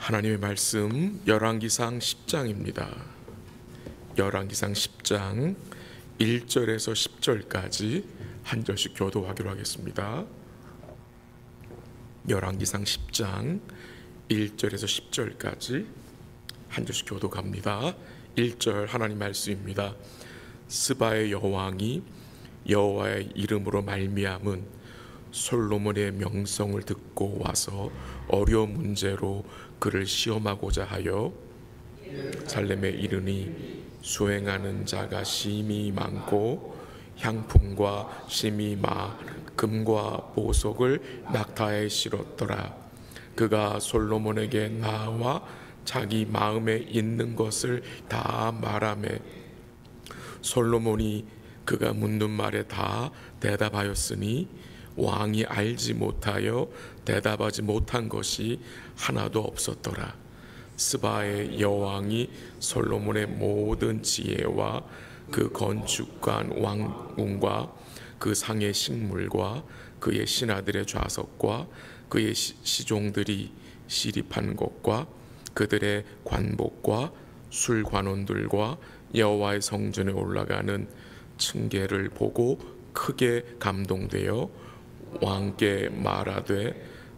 하나님의 말씀 열왕기상 10장입니다. 열왕기상 10장 1절에서 10절까지 한 절씩 교도하기로 하겠습니다. 열왕기상 10장 1절에서 10절까지 한 절씩 교도합니다. 1절 하나님 말씀입니다. 스바의 여왕이 여호와의 이름으로 말미암은 솔로몬의 명성을 듣고 와서 어려운 문제로 그를 시험하고자 하여 살렘에 이르니 수행하는 자가 심히 많고 향품과 심히 금과 보석을 낙타에 실었더라. 그가 솔로몬에게 나와 자기 마음에 있는 것을 다 말하매 솔로몬이 그가 묻는 말에 다 대답하였으니 왕이 알지 못하여 대답하지 못한 것이 하나도 없었더라. 스바의 여왕이 솔로몬의 모든 지혜와 그 건축관 왕궁과 그 상의 식물과 그의 신하들의 좌석과 그의 시종들이 시립한 것과 그들의 관복과 술관원들과 여호와의 성전에 올라가는 층계를 보고 크게 감동되어 왕께 말하되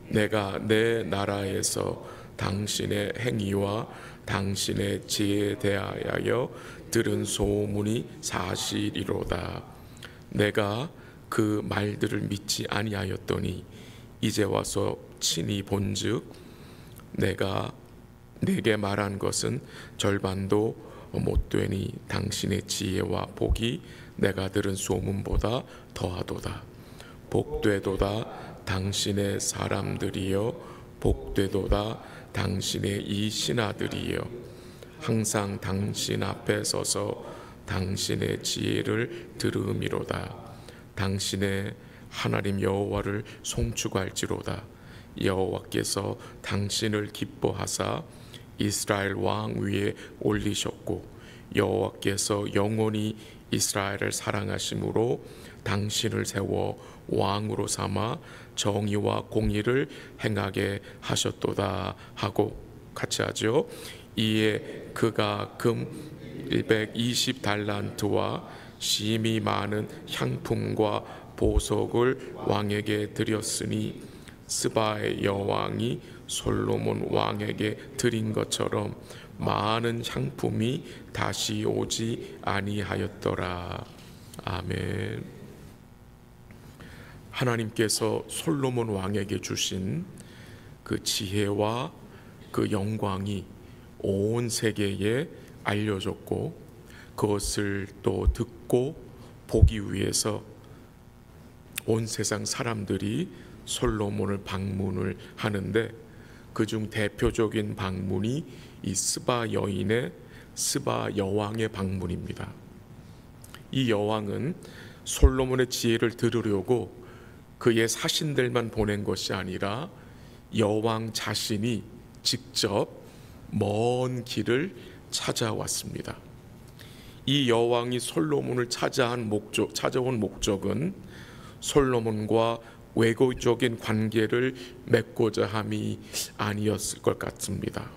내가 내 나라에서 당신의 행위와 당신의 지혜에 대하여 들은 소문이 사실이로다. 내가 그 말들을 믿지 아니하였더니 이제 와서 친히 본즉 내가 내게 말한 것은 절반도 못되니 당신의 지혜와 복이 내가 들은 소문보다 더하도다. 복되도다 당신의 사람들이여 복되도다 당신의 이 신하들이여 항상 당신 앞에 서서 당신의 지혜를 들음이로다. 당신의 하나님 여호와를 송축할지로다. 여호와께서 당신을 기뻐하사 이스라엘 왕 위에 올리셨고 여호와께서 영원히 이스라엘을 사랑하심으로 당신을 세워 왕으로 삼아 정의와 공의를 행하게 하셨도다 하고 같이 하죠. 이에 그가 금 120달란트와 심히 많은 향품과 보석을 왕에게 드렸으니 스바의 여왕이 솔로몬 왕에게 드린 것처럼 많은 향품이 다시 오지 아니하였더라. 아멘. 하나님께서 솔로몬 왕에게 주신 그 지혜와 그 영광이 온 세계에 알려졌고 그것을 또 듣고 보기 위해서 온 세상 사람들이 솔로몬을 방문을 하는데 그중 대표적인 방문이 이 스바 여인의 스바 여왕의 방문입니다. 이 여왕은 솔로몬의 지혜를 들으려고 그의 사신들만 보낸 것이 아니라 여왕 자신이 직접 먼 길을 찾아왔습니다. 이 여왕이 솔로몬을 찾아온 목적은 솔로몬과 외교적인 관계를 맺고자 함이 아니었을 것 같습니다.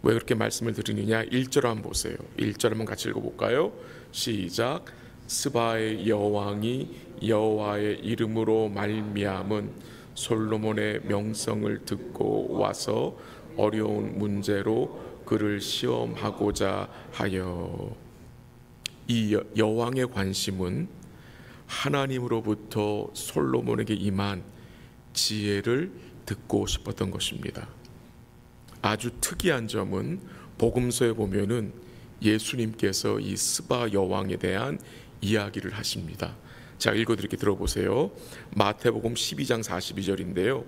왜 그렇게 말씀을 드리느냐? 1절 한번 보세요. 1절 한번 같이 읽어볼까요? 시작. 스바의 여왕이 여호와의 이름으로 말미암은 솔로몬의 명성을 듣고 와서 어려운 문제로 그를 시험하고자 하여. 이 여왕의 관심은 하나님으로부터 솔로몬에게 임한 지혜를 듣고 싶었던 것입니다. 아주 특이한 점은 복음서에 보면은 예수님께서 이 스바 여왕에 대한 이야기를 하십니다. 자, 읽어드릴게 들어보세요. 마태복음 12장 42절인데요.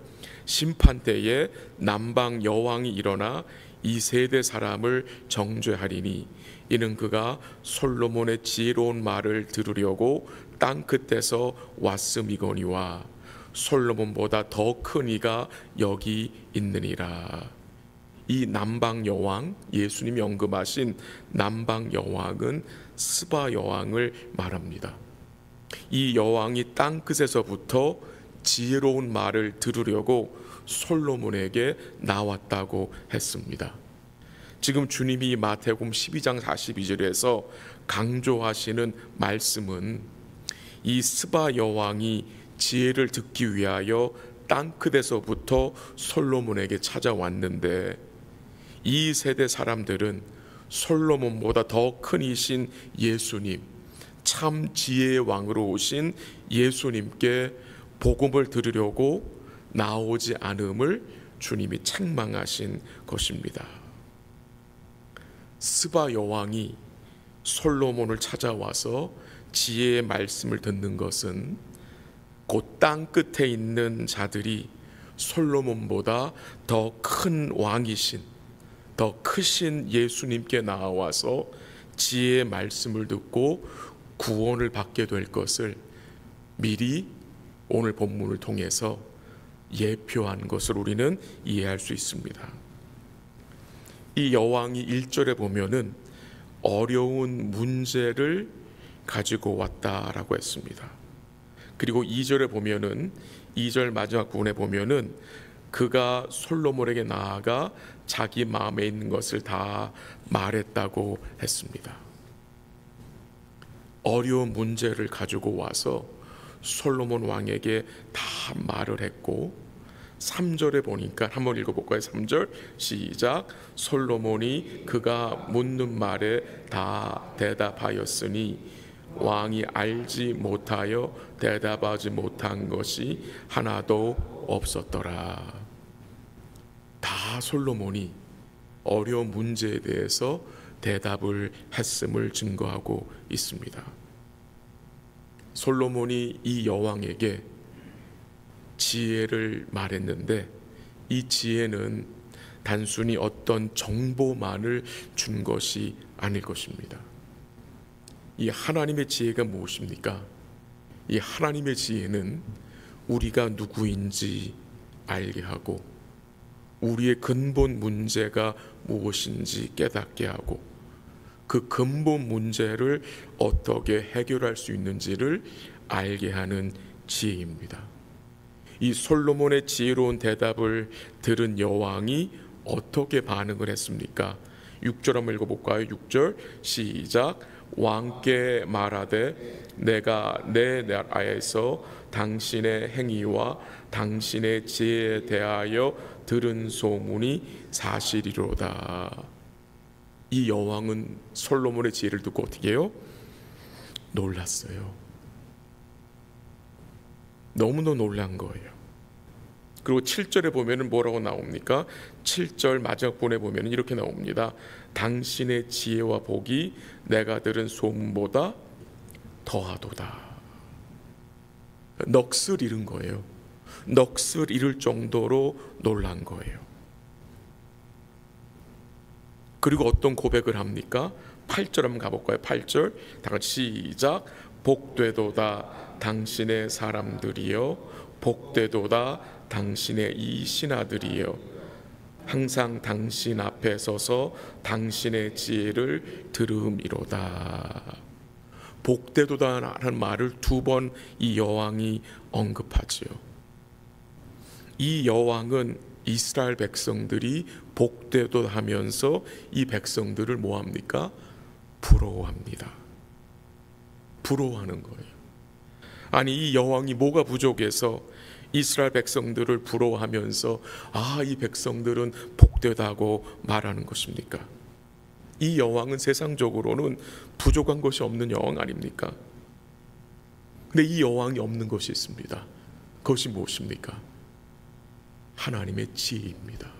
심판 때에 남방 여왕이 일어나 이 세대 사람을 정죄하리니 이는 그가 솔로몬의 지혜로운 말을 들으려고 땅 끝에서 왔음이거니와 솔로몬보다 더 큰 이가 여기 있느니라. 이 남방 여왕, 예수님이 언급하신 남방 여왕은 스바 여왕을 말합니다. 이 여왕이 땅끝에서부터 지혜로운 말을 들으려고 솔로몬에게 나왔다고 했습니다. 지금 주님이 마태복음 12장 42절에서 강조하시는 말씀은 이 스바 여왕이 지혜를 듣기 위하여 땅끝에서부터 솔로몬에게 찾아왔는데, 이 세대 사람들은 솔로몬보다 더 큰 이신 예수님, 참 지혜의 왕으로 오신 예수님께 복음을 들으려고 나오지 않음을 주님이 책망하신 것입니다. 스바 여왕이 솔로몬을 찾아와서 지혜의 말씀을 듣는 것은 곧 땅 끝에 있는 자들이 솔로몬보다 더 큰 왕이신, 더 크신 예수님께 나와서 지혜의 말씀을 듣고 구원을 받게 될 것을 미리 오늘 본문을 통해서 예표한 것을 우리는 이해할 수 있습니다. 이 여왕이 1절에 보면은 어려운 문제를 가지고 왔다라고 했습니다. 그리고 2절에 보면은 2절 마지막 부분에 보면은 그가 솔로몬에게 나아가 자기 마음에 있는 것을 다 말했다고 했습니다. 어려운 문제를 가지고 와서 솔로몬 왕에게 다 말을 했고, 3절에 보니까 한번 읽어볼까요? 3절 시작. 솔로몬이 그가 묻는 말에 다 대답하였으니 왕이 알지 못하여 대답하지 못한 것이 하나도 없었더라. 다 솔로몬이 어려운 문제에 대해서 대답을 했음을 증거하고 있습니다. 솔로몬이 이 여왕에게 지혜를 말했는데, 이 지혜는 단순히 어떤 정보만을 준 것이 아닐 것입니다. 이 하나님의 지혜가 무엇입니까? 이 하나님의 지혜는 우리가 누구인지 알게 하고, 우리의 근본 문제가 무엇인지 깨닫게 하고, 그 근본 문제를 어떻게 해결할 수 있는지를 알게 하는 지혜입니다. 이 솔로몬의 지혜로운 대답을 들은 여왕이 어떻게 반응을 했습니까? 6절 한번 읽어볼까요? 6절 시작. 왕께 말하되 내가 내 나라에서 당신의 행위와 당신의 지혜에 대하여 들은 소문이 사실이로다. 이 여왕은 솔로몬의 지혜를 듣고 어떻게 해요? 놀랐어요. 너무나 놀란 거예요. 그리고 7절에 보면은 뭐라고 나옵니까? 7절 마지막 부분에 보면은 이렇게 나옵니다. 당신의 지혜와 복이 내가 들은 소문보다 더하도다. 넋을 잃은 거예요. 넋을 잃을 정도로 놀란 거예요. 그리고 어떤 고백을 합니까? 8절 한번 가볼까요? 8절 다 같이 시작. 복되도다 당신의 사람들이여, 복되도다 당신의 이 신하들이여, 항상 당신 앞에 서서 당신의 지혜를 들음이로다. 복되도다라는 말을 2번 이 여왕이 언급하지요. 이 여왕은 이스라엘 백성들이 복되도다 하면서 이 백성들을 뭐합니까? 부러워합니다. 부러워하는 거예요. 아니, 이 여왕이 뭐가 부족해서 이스라엘 백성들을 부러워하면서 이 백성들은 복되다고 말하는 것입니까? 이 여왕은 세상적으로는 부족한 것이 없는 여왕 아닙니까? 근데 이 여왕이 없는 것이 있습니다. 그것이 무엇입니까? 하나님의 지혜입니다.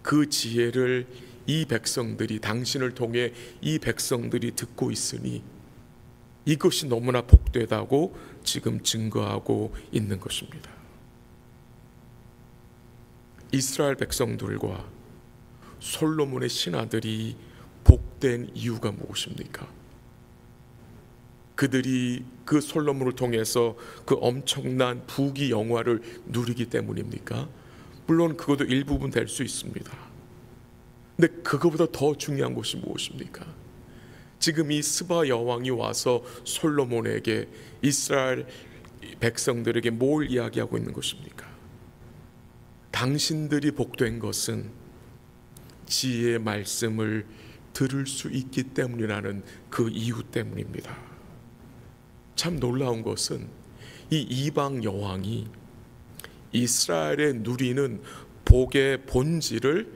그 지혜를 이 백성들이, 당신을 통해 이 백성들이 듣고 있으니 이것이 너무나 복되다고 지금 증거하고 있는 것입니다. 이스라엘 백성들과 솔로몬의 신하들이 복된 이유가 무엇입니까? 그들이 그 솔로몬을 통해서 그 엄청난 부귀 영화를 누리기 때문입니까? 물론 그것도 일부분 될 수 있습니다. 근데 그거보다 더 중요한 것이 무엇입니까? 지금 이 스바 여왕이 와서 솔로몬에게, 이스라엘 백성들에게 뭘 이야기하고 있는 것입니까? 당신들이 복된 것은 지혜의 말씀을 들을 수 있기 때문이라는 그 이유 때문입니다. 참 놀라운 것은 이 이방 여왕이 이스라엘의 누리는 복의 본질을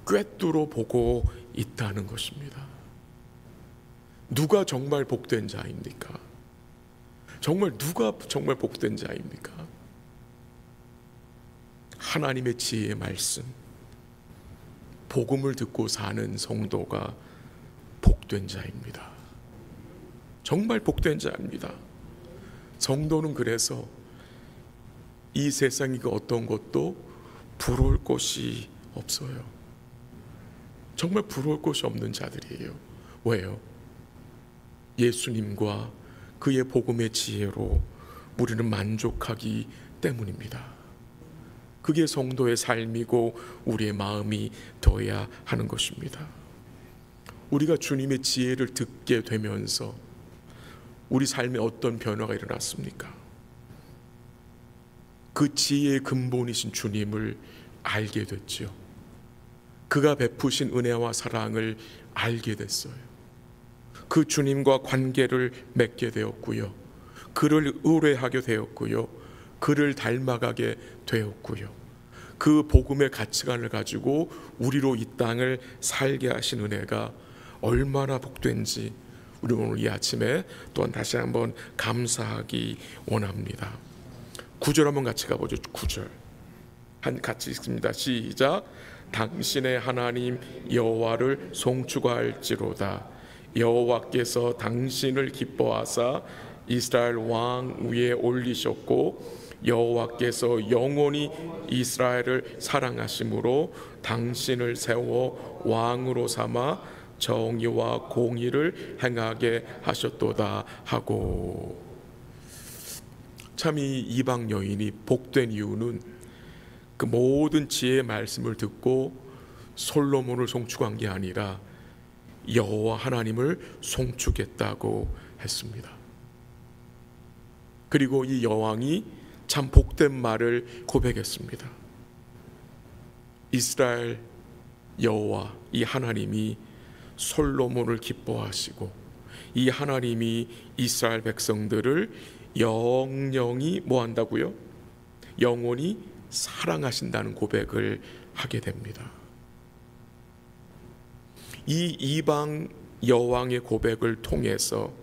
꿰뚫어 보고 있다는 것입니다. 누가 정말 복된 자입니까? 정말 누가 정말 복된 자입니까? 하나님의 지혜의 말씀, 복음을 듣고 사는 성도가 복된 자입니다. 정말 복된 자입니다. 성도는 그래서 이 세상이 그 어떤 것도 부러울 것이 없어요. 정말 부러울 것이 없는 자들이에요. 왜요? 예수님과 그의 복음의 지혜로 우리는 만족하기 때문입니다. 그게 성도의 삶이고 우리의 마음이 되어야 하는 것입니다. 우리가 주님의 지혜를 듣게 되면서 우리 삶에 어떤 변화가 일어났습니까? 그 지혜의 근본이신 주님을 알게 됐죠. 그가 베푸신 은혜와 사랑을 알게 됐어요. 그 주님과 관계를 맺게 되었고요. 그를 의뢰하게 되었고요. 그를 닮아가게 되었고요. 그 복음의 가치관을 가지고 우리로 이 땅을 살게 하신 은혜가 얼마나 복된지 우리 오늘 이 아침에 또한 다시 한번 감사하기 원합니다. 9절 한번 같이 가보죠. 9절 같이 읽습니다. 시작. 당신의 하나님 여호와를 송축할지로다. 여호와께서 당신을 기뻐하사 이스라엘 왕 위에 올리셨고 여호와께서 영원히 이스라엘을 사랑하심으로 당신을 세워 왕으로 삼아 정의와 공의를 행하게 하셨도다 하고. 참 이 이방 여인이 복된 이유는 그 모든 지혜의 말씀을 듣고 솔로몬을 송축한 게 아니라 여호와 하나님을 송축했다고 했습니다. 그리고 이 여왕이 참 복된 말을 고백했습니다. 이스라엘 여호와 이 하나님이 솔로몬을 기뻐하시고 이 하나님이 이스라엘 백성들을 영영히 뭐 한다고요? 영원히 사랑하신다는 고백을 하게 됩니다. 이 이방 여왕의 고백을 통해서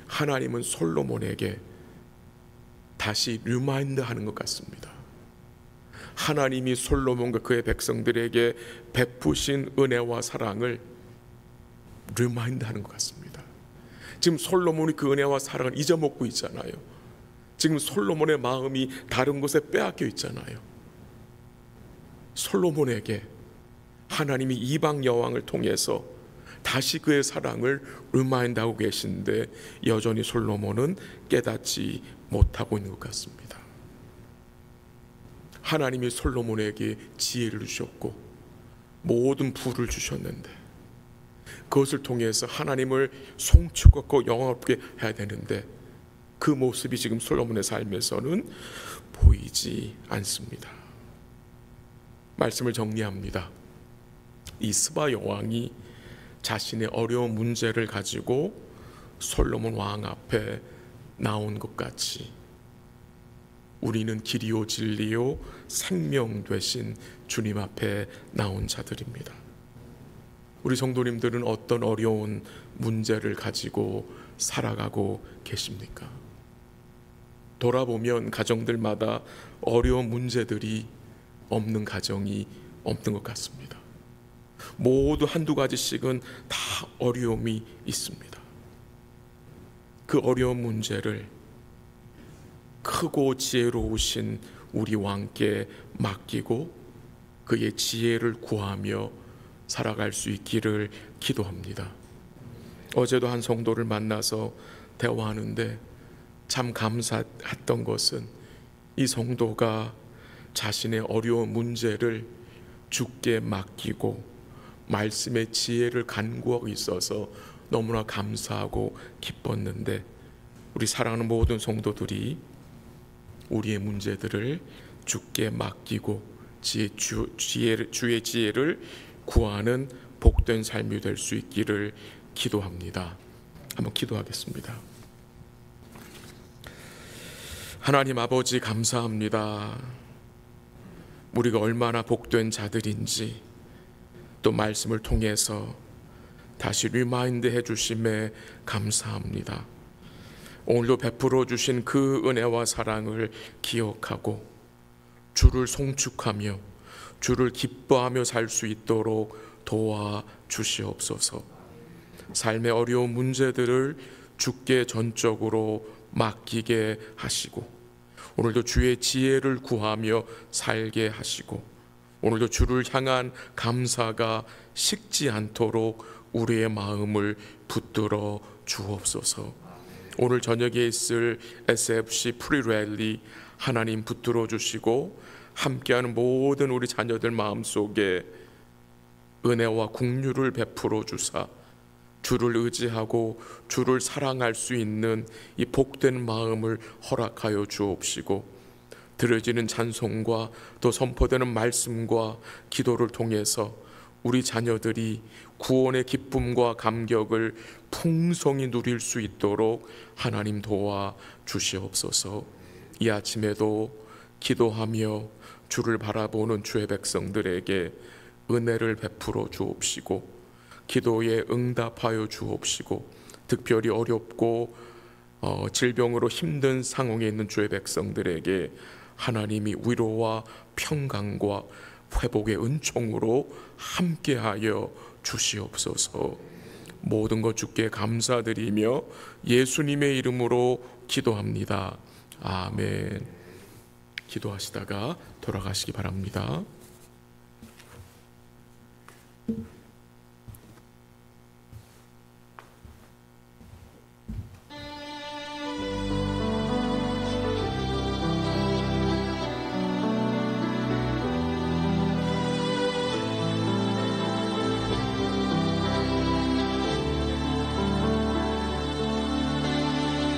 하나님은 솔로몬에게 다시 리마인드 하는 것 같습니다. 하나님이 솔로몬과 그의 백성들에게 베푸신 은혜와 사랑을 리마인드 하는 것 같습니다. 지금 솔로몬이 그 은혜와 사랑을 잊어먹고 있잖아요. 지금 솔로몬의 마음이 다른 곳에 빼앗겨 있잖아요. 솔로몬에게 하나님이 이방 여왕을 통해서 다시 그의 사랑을 리마인드하고 계신데 여전히 솔로몬은 깨닫지 못하고 있는 것 같습니다. 하나님이 솔로몬에게 지혜를 주셨고 모든 부를 주셨는데 그것을 통해서 하나님을 송축하고 영화롭게 해야 되는데 그 모습이 지금 솔로몬의 삶에서는 보이지 않습니다. 말씀을 정리합니다. 이 스바 여왕이 자신의 어려운 문제를 가지고 솔로몬 왕 앞에 나온 것 같이 우리는 길이요 진리요 생명 되신 주님 앞에 나온 자들입니다. 우리 성도님들은 어떤 어려운 문제를 가지고 살아가고 계십니까? 돌아보면 가정들마다 어려운 문제들이 없는 가정이 없는 것 같습니다. 모두 한두 가지씩은 다 어려움이 있습니다. 그 어려운 문제를 크고 지혜로우신 우리 왕께 맡기고 그의 지혜를 구하며 살아갈 수 있기를 기도합니다. 어제도 한 성도를 만나서 대화하는데 참 감사했던 것은 이 성도가 자신의 어려운 문제를 주께 맡기고 말씀의 지혜를 간구하고 있어서 너무나 감사하고 기뻤는데 우리 사랑하는 모든 성도들이 우리의 문제들을 주께 맡기고 주의 지혜를 구하는 복된 삶이 될 수 있기를 기도합니다. 한번 기도하겠습니다. 하나님 아버지, 감사합니다. 우리가 얼마나 복된 자들인지 또 말씀을 통해서 다시 리마인드 해주심에 감사합니다. 오늘도 베풀어 주신 그 은혜와 사랑을 기억하고 주를 송축하며 주를 기뻐하며 살 수 있도록 도와주시옵소서. 삶의 어려운 문제들을 주께 전적으로 맡기게 하시고 오늘도 주의 지혜를 구하며 살게 하시고 오늘도 주를 향한 감사가 식지 않도록 우리의 마음을 붙들어 주옵소서. 오늘 저녁에 있을 SFC 프리랠리 하나님 붙들어 주시고 함께하는 모든 우리 자녀들 마음속에 은혜와 긍휼을 베풀어 주사 주를 의지하고 주를 사랑할 수 있는 이 복된 마음을 허락하여 주옵시고 드려지는 찬송과 또 선포되는 말씀과 기도를 통해서 우리 자녀들이 구원의 기쁨과 감격을 풍성히 누릴 수 있도록 하나님 도와 주시옵소서. 이 아침에도 기도하며 주를 바라보는 주의 백성들에게 은혜를 베풀어 주옵시고 기도에 응답하여 주옵시고 특별히 어렵고 질병으로 힘든 상황에 있는 주의 백성들에게 하나님이 위로와 평강과 회복의 은총으로 함께하여 주시옵소서. 모든 것 주께 감사드리며 예수님의 이름으로 기도합니다. 아멘. 기도하시다가 돌아가시기 바랍니다.